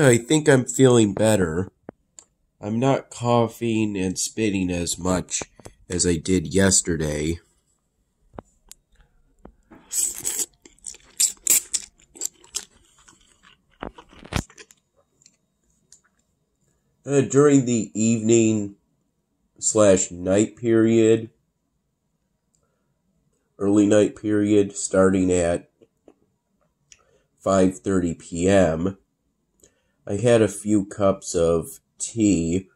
I think I'm feeling better. I'm not coughing and spitting as much as I did yesterday. During the evening/night period, early night period, starting at 5:30 p.m., I had a few cups of tea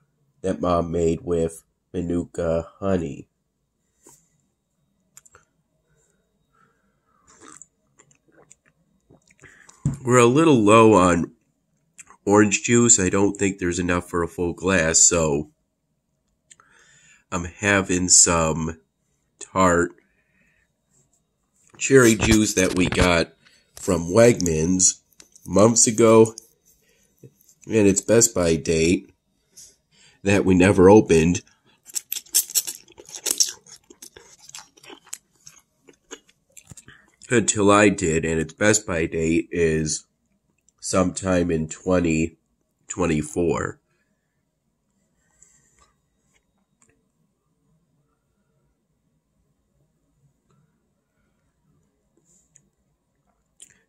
that Mom made with Manuka honey. We're a little low on orange juice. I don't think there's enough for a full glass, so I'm having some tart cherry juice that we got from Wegmans months ago, and its Best By date that we never opened. Until I did, and its Best By date is sometime in 2024.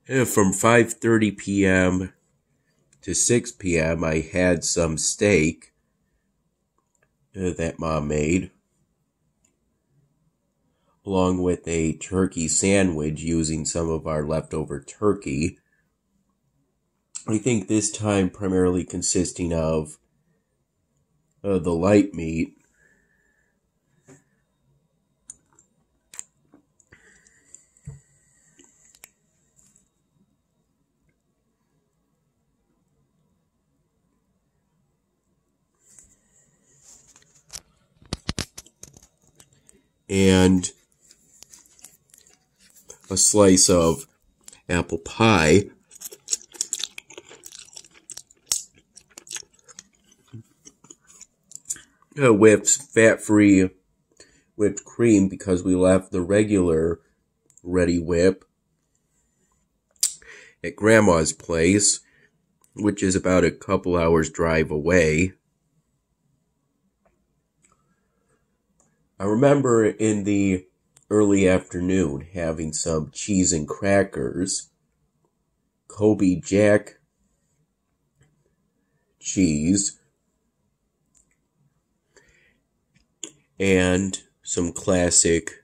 From 5:30 p.m. to 6 p.m. I had some steak that Mom made, along with a turkey sandwich using some of our leftover turkey. I think this time primarily consisting of the light meat. And a slice of apple pie. With fat-free whipped cream, because we left the regular Ready Whip at Grandma's place, which is about a couple hours drive away. I remember in the early afternoon having some cheese and crackers, Kobe Jack cheese, and some classic,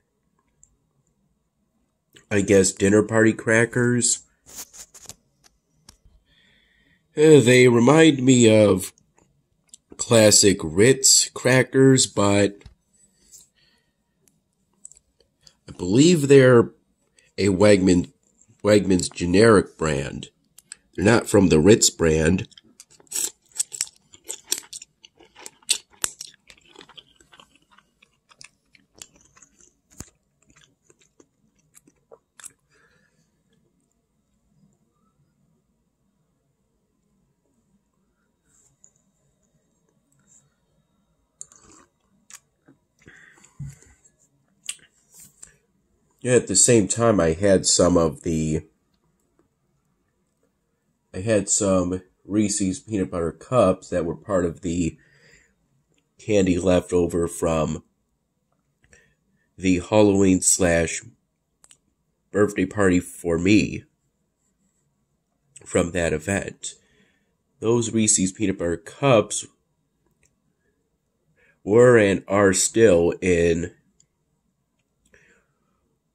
I guess, dinner party crackers. They remind me of classic Ritz crackers, but I believe they're a Wegmans generic brand. They're not from the Ritz brand. At the same time, I had some Reese's peanut butter cups that were part of the candy left over from the Halloween/birthday party for me from that event. Those Reese's peanut butter cups were and are still in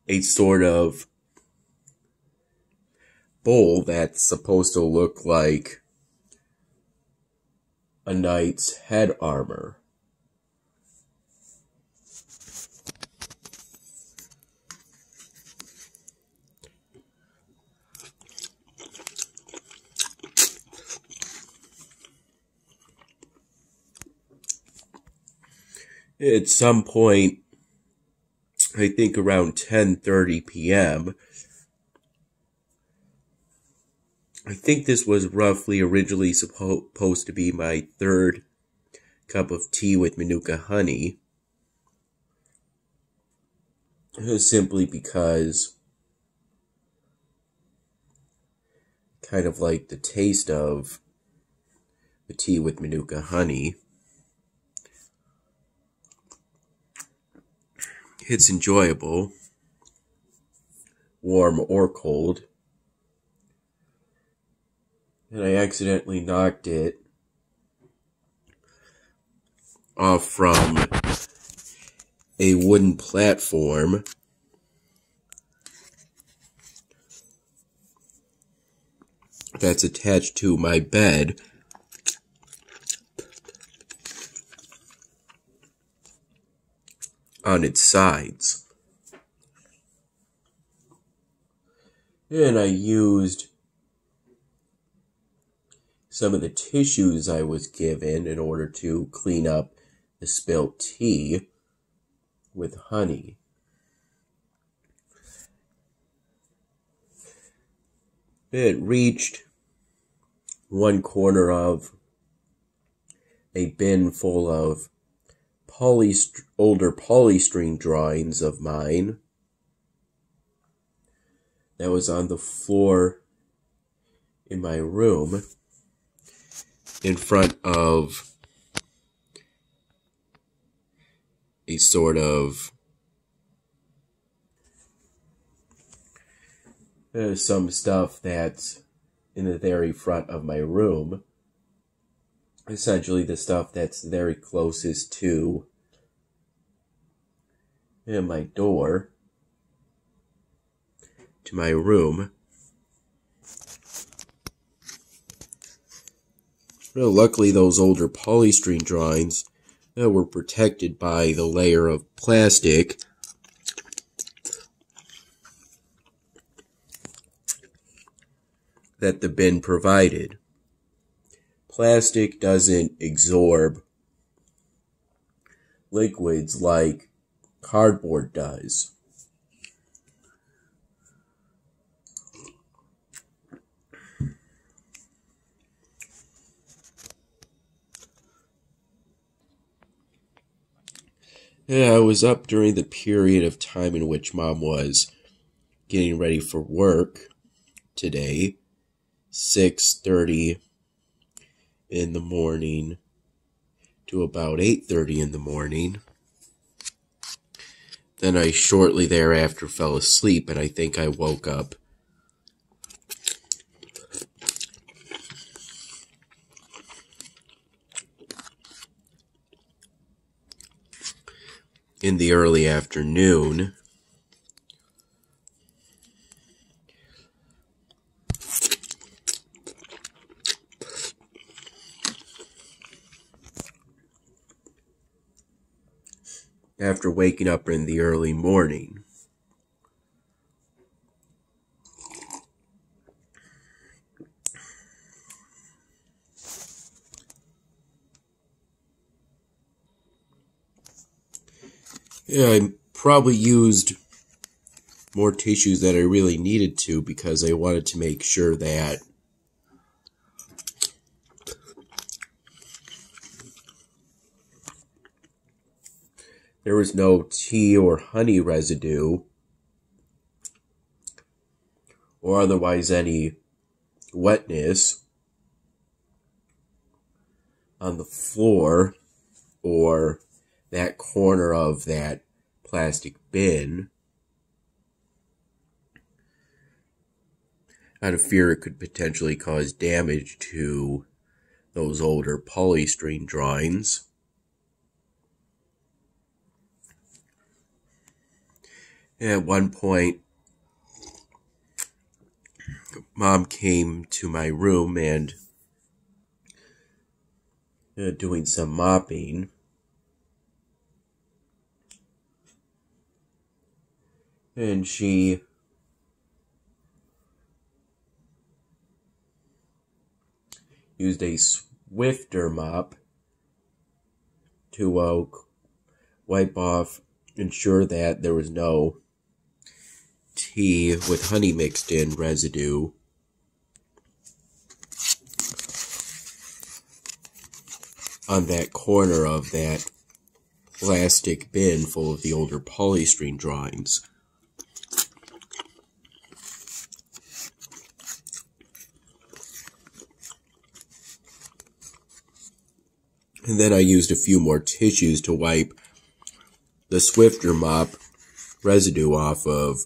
a sort of bowl that's supposed to look like a knight's head armor. At some point, I think around 10:30 p.m., I think this was roughly originally supposed to be my third cup of tea with Manuka honey. Simply because kind of like the taste of a tea with Manuka honey. It's enjoyable, warm or cold. And I accidentally knocked it off from a wooden platform that's attached to my bed. On its sides. And I used some of the tissues I was given in order to clean up the spilt tea with honey. It reached one corner of a bin full of older polystyrene drawings of mine that was on the floor in my room in front of a sort of some stuff that's in the very front of my room. Essentially the stuff that's very closest to my door, to my room. Well, luckily those older polystyrene drawings were protected by the layer of plastic that the bin provided. Plastic doesn't absorb liquids like cardboard does. Yeah, I was up during the period of time in which Mom was getting ready for work today, 6:30 in the morning to about 8:30 in the morning. Then I shortly thereafter fell asleep, and I think I woke up in the early afternoon. After waking up in the early morning. Yeah, I probably used more tissues than I really needed to because I wanted to make sure that there was no tea or honey residue or otherwise any wetness on the floor or that corner of that plastic bin, out of fear it could potentially cause damage to those older polystyrene drawings. At one point, Mom came to my room and doing some mopping. And she used a Swiffer mop to wipe off, ensure that there was no tea with honey mixed in residue on that corner of that plastic bin full of the older polystyrene drawings. And then I used a few more tissues to wipe the Swiffer mop residue off of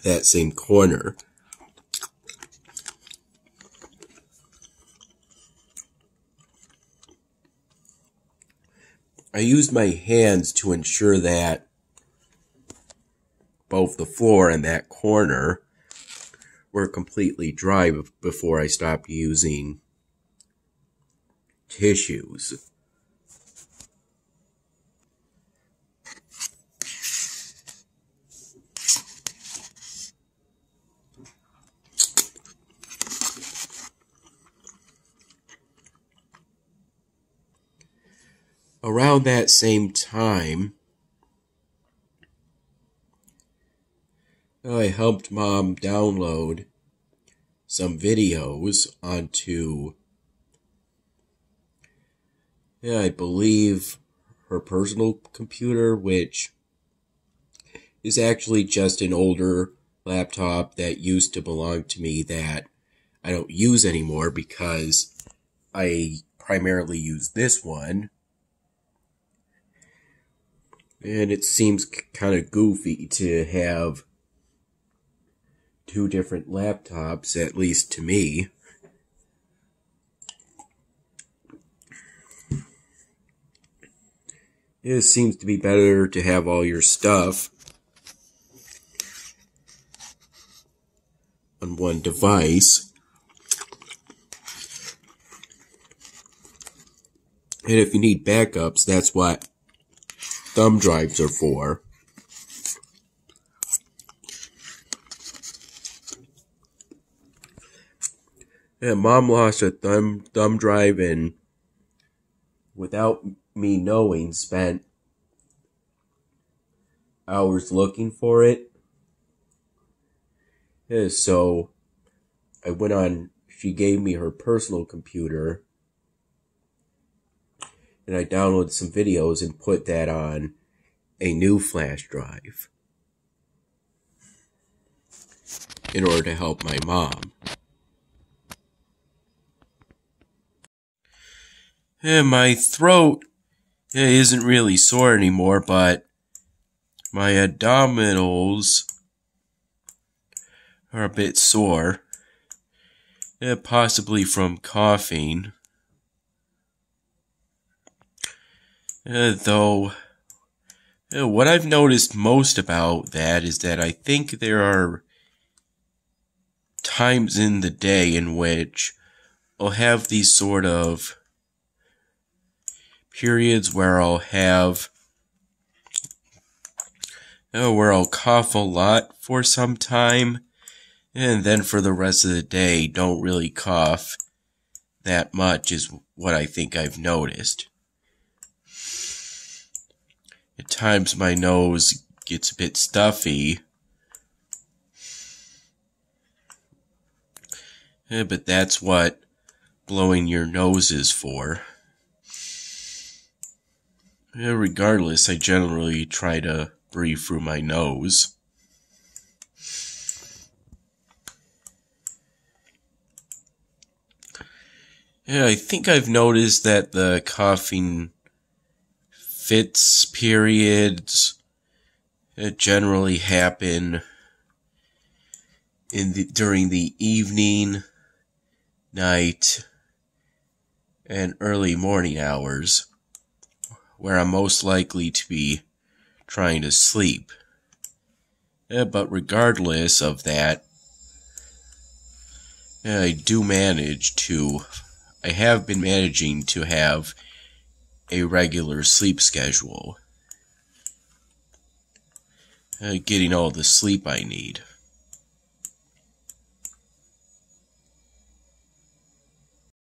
that same corner. I used my hands to ensure that both the floor and that corner were completely dry before I stopped using tissues. Around that same time, I helped Mom download some videos onto, I believe, her personal computer, which is actually just an older laptop that used to belong to me that I don't use anymore because I primarily use this one. And it seems kind of goofy to have two different laptops, at least to me. It seems to be better to have all your stuff on one device. And if you need backups, that's what thumb drives are for. And Mom lost a thumb drive and, without me knowing, spent hours looking for it. Yeah, so I went on, she gave me her personal computer, and I downloaded some videos and put that on a new flash drive in order to help my mom. And my throat isn't really sore anymore, but my abdominals are a bit sore, possibly from coughing. Though, what I've noticed most about that is that I think there are times in the day in which I'll have these sort of periods where I'll cough a lot for some time, and then for the rest of the day don't really cough that much, is what I think I've noticed. At times my nose gets a bit stuffy, but that's what blowing your nose is for. Regardless, I generally try to breathe through my nose. I think I've noticed that the coughing fits periods generally happen during the evening, night, and early morning hours, where I'm most likely to be trying to sleep. But regardless of that, I have been managing to have a regular sleep schedule, getting all the sleep I need.